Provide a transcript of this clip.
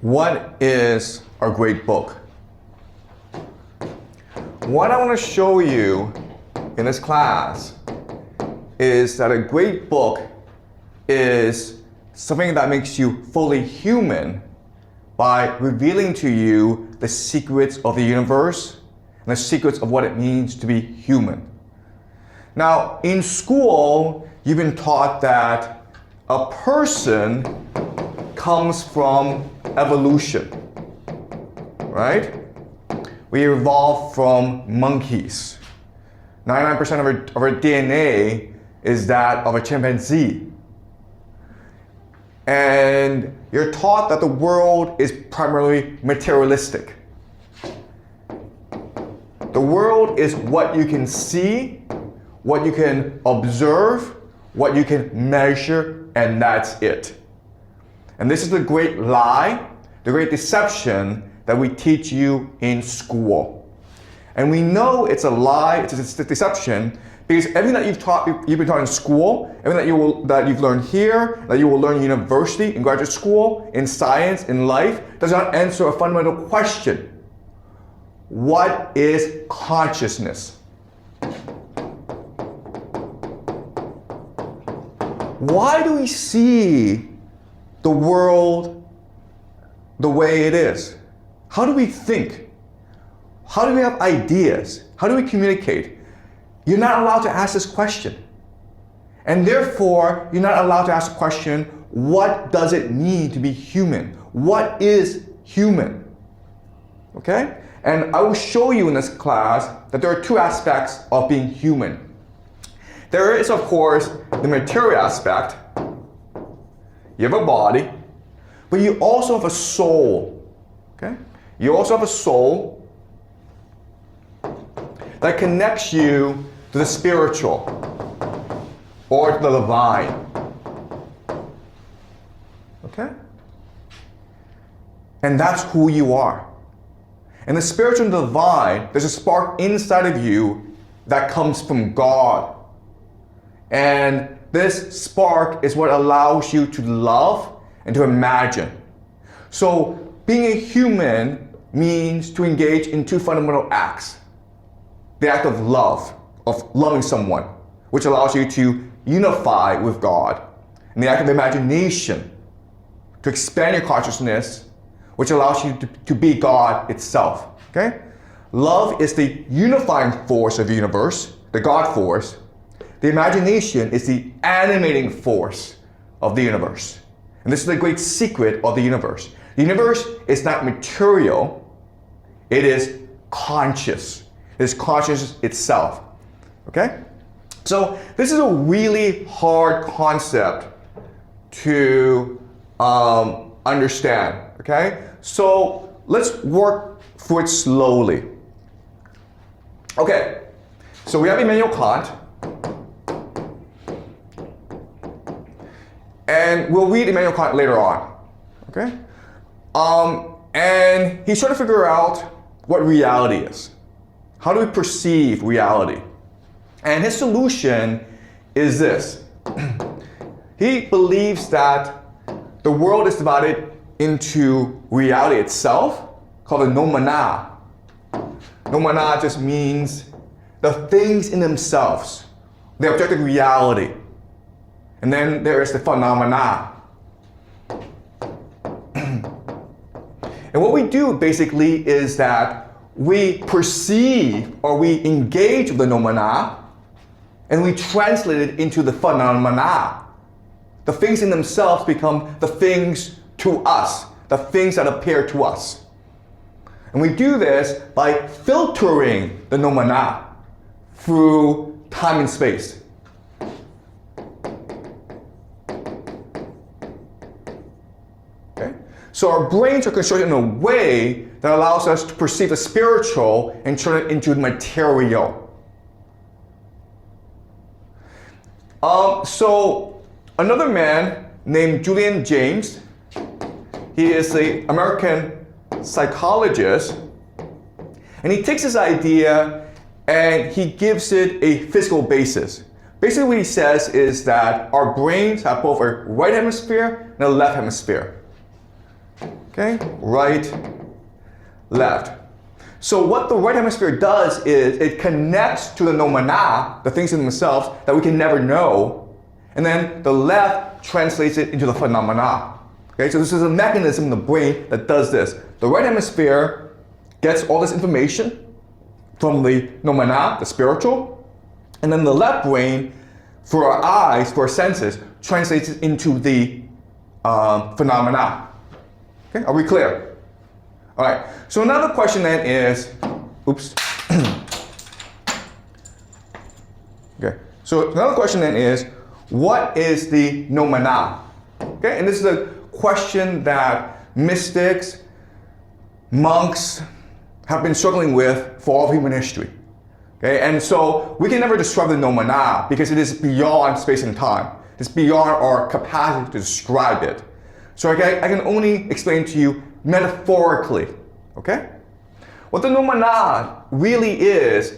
What is a great book? What I want to show you in this class is that a great book is something that makes you fully human by revealing to you the secrets of the universe and the secrets of what it means to be human. Now, in school, you've been taught that a person comes from evolution, right? We evolved from monkeys. 99% of our DNA is that of a chimpanzee. And you're taught that the world is primarily materialistic. The world is what you can see, what you can observe, what you can measure, and that's it. And this is the great lie, the great deception that we teach you in school. And we know it's a lie, it's a deception, because everything that you've been taught in school, everything that you've learned here, that you will learn in university, in graduate school, in science, in life, does not answer a fundamental question. What is consciousness? Why do we see the world the way it is? How do we think? How do we have ideas? How do we communicate? You're not allowed to ask this question. And therefore, you're not allowed to ask the question, what does it mean to be human? What is human? Okay? And I will show you in this class that there are two aspects of being human. There is, of course, the material aspect. You have a body, but you also have a soul. Okay? You also have a soul that connects you to the spiritual or to the divine. Okay? And that's who you are. And the spiritual and divine, there's a spark inside of you that comes from God. And this spark is what allows you to love and to imagine. So being a human means to engage in two fundamental acts. The act of love, of loving someone, which allows you to unify with God. And the act of imagination, to expand your consciousness, which allows you to be God itself. Okay? Love is the unifying force of the universe, the God force. The imagination is the animating force of the universe. And this is the great secret of the universe. The universe is not material, it is conscious. It is consciousness itself. Okay? So this is a really hard concept to understand. Okay? So let's work through it slowly. Okay, so we have Immanuel Kant. And we'll read Immanuel Kant later on, okay? And he's trying to figure out what reality is. How do we perceive reality? And his solution is this. He believes that the world is divided into reality itself, called the noumena. Noumena just means the things in themselves, the objective reality. And then there is the phenomena. And what we do basically is that we perceive or we engage with the noumena and we translate it into the phenomena. The things in themselves become the things to us, the things that appear to us. And we do this by filtering the noumena through time and space. So our brains are constructed in a way that allows us to perceive the spiritual and turn it into material. So another man named Julian Jaynes, he is an American psychologist, and he takes this idea and he gives it a physical basis. Basically what he says is that our brains have both a right hemisphere and a left hemisphere. Okay, right, left. So what the right hemisphere does is it connects to the noumena, the things in themselves that we can never know, and then the left translates it into the phenomena. Okay, so this is a mechanism in the brain that does this. The right hemisphere gets all this information from the noumena, the spiritual, and then the left brain, for our eyes, for our senses, translates it into the phenomena. Okay, are we clear? All right, so another question then is, oops. Okay, so another question then is, what is the noumena? Okay, and this is a question that mystics, monks have been struggling with for all of human history. Okay, and so we can never describe the noumena because it is beyond space and time. It's beyond our capacity to describe it. So I can only explain to you metaphorically, okay? What the noumena really is